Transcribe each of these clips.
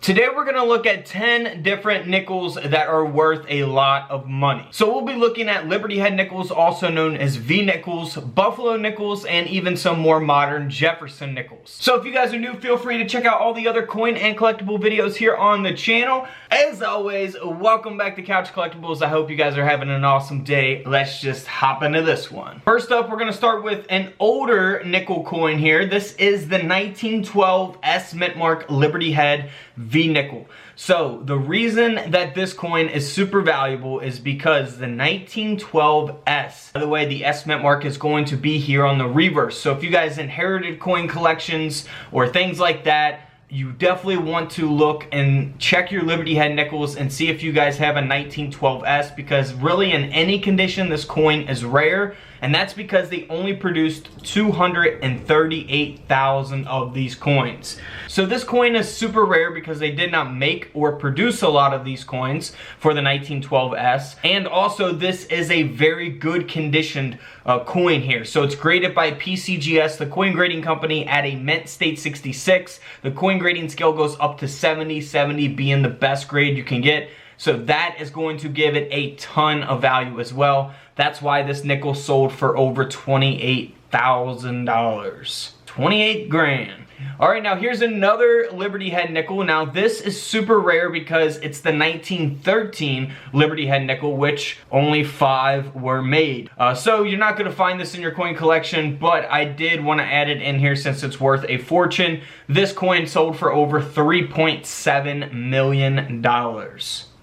Today we're going to look at 10 different nickels that are worth a lot of money. So we'll be looking at Liberty Head nickels, also known as V nickels, Buffalo nickels, and even some more modern Jefferson nickels. So if you guys are new, feel free to check out all the other coin and collectible videos here on the channel. As always, welcome back to Couch Collectibles. I hope you guys are having an awesome day. Let's just hop into this one. First up, we're going to start with an older nickel coin here. This is the 1912 S Mint Mark Liberty Head V nickel. So the reason that this coin is super valuable is because the 1912 S, by the way, the S Mint Mark is going to be here on the reverse. So if you guys inherited coin collections or things like that, you definitely want to look and check your Liberty Head nickels and see if you guys have a 1912 S, because really in any condition this coin is rare, and that's because they only produced 238,000 of these coins. So this coin is super rare because they did not make or produce a lot of these coins for the 1912 S, and also this is a very good conditioned coin here. So it's graded by PCGS, the coin grading company, at a mint state 66. The coin grading scale goes up to 70, 70 being the best grade you can get. So that is going to give it a ton of value as well. That's why this nickel sold for over $28,000. 28 grand. Alright, now here's another Liberty Head nickel. Now this is super rare because it's the 1913 Liberty Head nickel, which only 5 were made. So you're not going to find this in your coin collection, but I did want to add it in here since it's worth a fortune. This coin sold for over $3.7 million.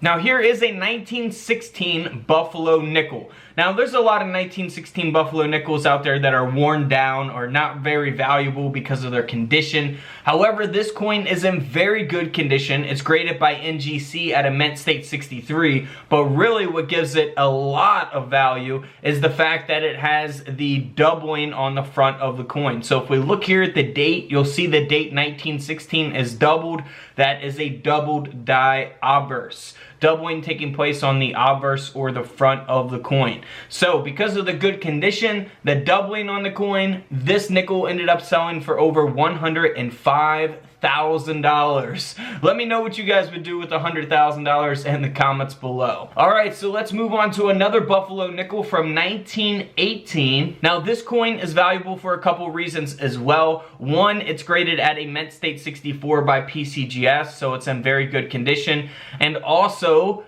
Now here is a 1916 Buffalo nickel. Now there's a lot of 1916 Buffalo nickels out there that are worn down or not very valuable because of their condition. However, this coin is in very good condition. It's graded by NGC at a mint state 63, but really what gives it a lot of value is the fact that it has the doubling on the front of the coin. So if we look here at the date, you'll see the date 1916 is doubled. That is a doubled die obverse. Doubling taking place on the obverse or the front of the coin. So because of the good condition, the doubling on the coin, this nickel ended up selling for over $105,000. Let me know what you guys would do with $100,000 in the comments below. Alright, so let's move on to another Buffalo nickel from 1918. Now this coin is valuable for a couple reasons as well. One, it's graded at a mint state 64 by PCGS, so it's in very good condition. And also,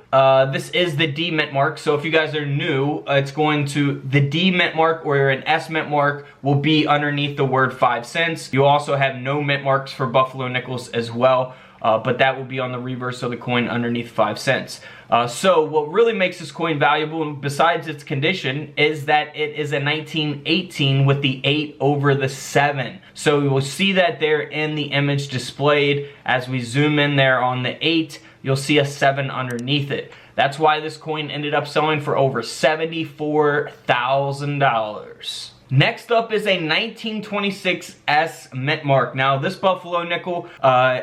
this is the D Mint Mark, so if you guys are new, it's going to, the D Mint Mark or an S Mint Mark will be underneath the word 5 cents. You also have no mint marks for Buffalo nickels as well, but that will be on the reverse of the coin underneath 5 cents. So what really makes this coin valuable, besides its condition, is that it is a 1918 with the 8 over the 7. So we will see that there in the image displayed. As we zoom in there on the 8, you'll see a 7 underneath it. That's why this coin ended up selling for over $74,000. Next up is a 1926 S Mint Mark. Now this Buffalo nickel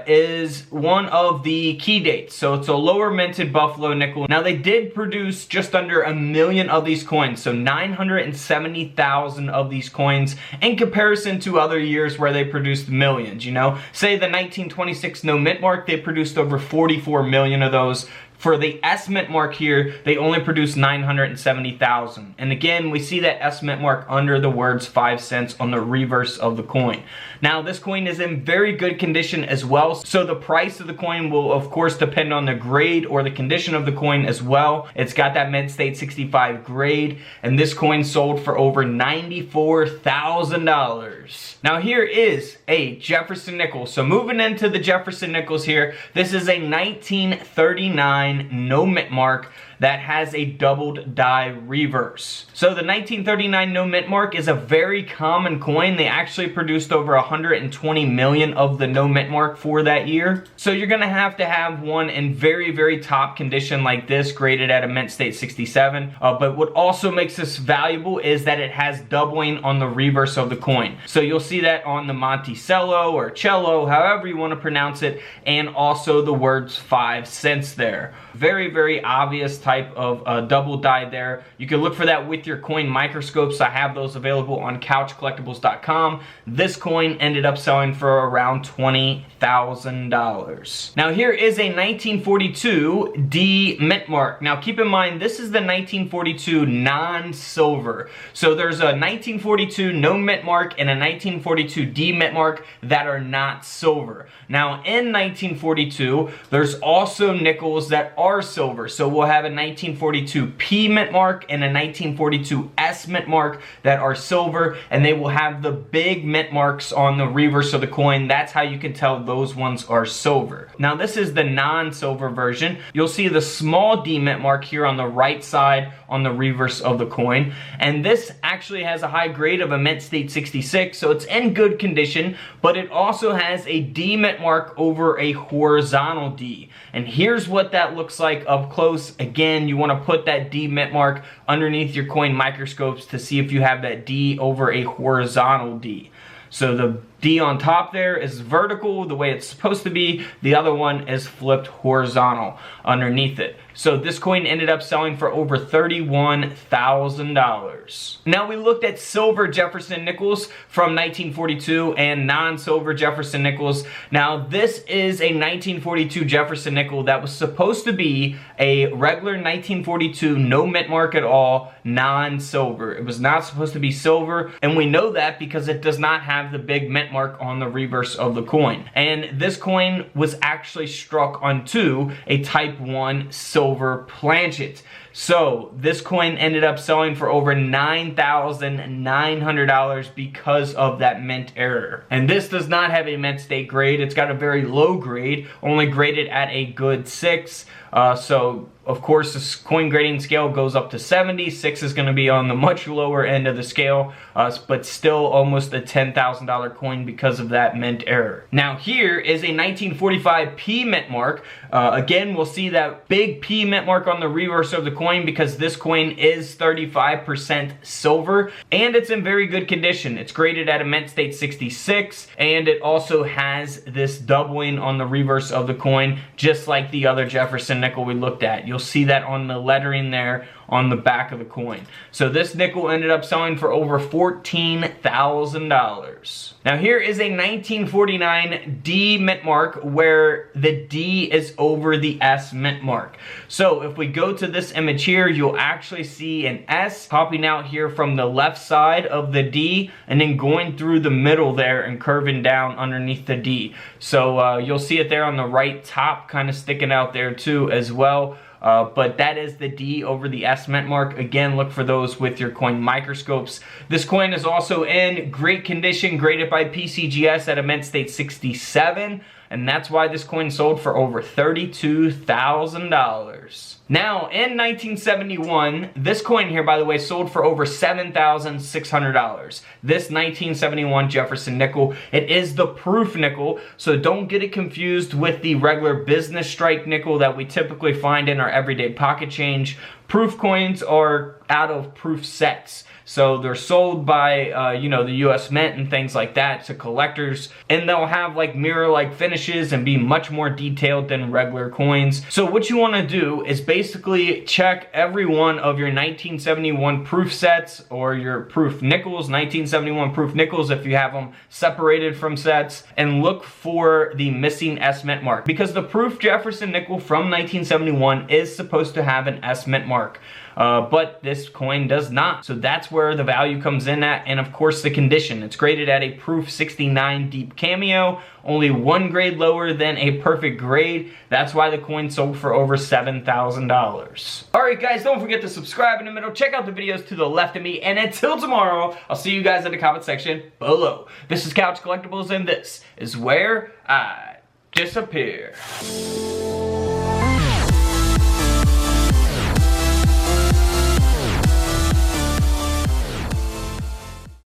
is one of the key dates, so it's a lower minted Buffalo nickel. Now they did produce just under 1 million of these coins, so 970,000 of these coins in comparison to other years where they produced millions, you know. Say the 1926 no mint mark, they produced over 44 million of those. For the S Mint Mark here, they only produced 970,000. And again, we see that S Mint Mark under the words 5 cents on the reverse of the coin. Now, this coin is in very good condition as well, so the price of the coin will, of course, depend on the grade or the condition of the coin as well. It's got that mint state 65 grade, and this coin sold for over $94,000. Now, here is a Jefferson nickel. So moving into the Jefferson nickels here, this is a 1939 no mint mark that has a doubled die reverse. So the 1939 no mint mark is a very common coin. They actually produced over 120 million of the no mint mark for that year. So you're gonna have to have one in very, very top condition like this, graded at a mint state 67. But what also makes this valuable is that it has doubling on the reverse of the coin. So you'll see that on the Monticello or Cello, however you want to pronounce it, and also the words 5 cents there. Very, very obvious type type of double die there. You can look for that with your coin microscopes. I have those available on couchcollectibles.com. This coin ended up selling for around $20,000. Now here is a 1942 D mint mark. Now keep in mind, this is the 1942 non-silver. So there's a 1942 no mint mark and a 1942 D mint mark that are not silver. Now in 1942, there's also nickels that are silver. So we'll have a 1942 P mint mark and a 1942 S mint mark that are silver, and they will have the big mint marks on the reverse of the coin. That's how you can tell those ones are silver. Now this is the non-silver version. You'll see the small D mint mark here on the right side on the reverse of the coin, and this actually has a high grade of a mint state 66, so it's in good condition, but it also has a D mint mark over a horizontal D. And here's what that looks like up close. Again, you want to put that D mint mark underneath your coin microscopes to see if you have that D over a horizontal D. So the D on top there is vertical, the way it's supposed to be. The other one is flipped horizontal underneath it. So this coin ended up selling for over $31,000. Now we looked at silver Jefferson nickels from 1942 and non-silver Jefferson nickels. Now this is a 1942 Jefferson nickel that was supposed to be a regular 1942 no mint mark at all, non-silver. It was not supposed to be silver, and we know that because it does not have the big mint mark on the reverse of the coin. And this coin was actually struck onto a type 1 silver planchet. So this coin ended up selling for over $9,900 because of that mint error. And this does not have a mint state grade. It's got a very low grade, only graded at a good 6. So of course this coin grading scale goes up to 70. 6 is going to be on the much lower end of the scale, but still almost a $10,000 coin because of that mint error. Now here is a 1945 P mint mark. Again, we'll see that big P mint mark on the reverse of the coin because this coin is 35% silver, and it's in very good condition. It's graded at a mint state 66, and it also has this doubling on the reverse of the coin, just like the other Jefferson nickel we looked at. You'll see that on the lettering there on the back of the coin. So this nickel ended up selling for over $14,000. Now here is a 1949 D mint mark where the D is over the S mint mark. So if we go to this image here, you'll actually see an S popping out here from the left side of the D and then going through the middle there and curving down underneath the D. So you'll see it there on the right top, kind of sticking out there too as well. But that is the D over the S mint mark. Again, look for those with your coin microscopes. This coin is also in great condition, graded by PCGS at a mint state 67. And that's why this coin sold for over $32,000. Now, in 1971, this coin here, by the way, sold for over $7,600. This 1971 Jefferson nickel. It is the proof nickel, so don't get it confused with the regular business strike nickel that we typically find in our everyday pocket change. Proof coins are out of proof sets. So they're sold by, you know, the US Mint and things like that to collectors. And they'll have like mirror-like finishes and be much more detailed than regular coins. So what you want to do is basically check every one of your 1971 proof sets or your proof nickels, 1971 proof nickels if you have them separated from sets, and look for the missing S Mint mark. Because the proof Jefferson nickel from 1971 is supposed to have an S Mint mark. But this coin does not. So that's where the value comes in at, and of course the condition. It's graded at a proof 69 deep cameo, only one grade lower than a perfect grade. That's why the coin sold for over $7,000. Alright guys, don't forget to subscribe in the middle, check out the videos to the left of me, and until tomorrow, I'll see you guys in the comment section below. This is Couch Collectibles, and this is where I disappear.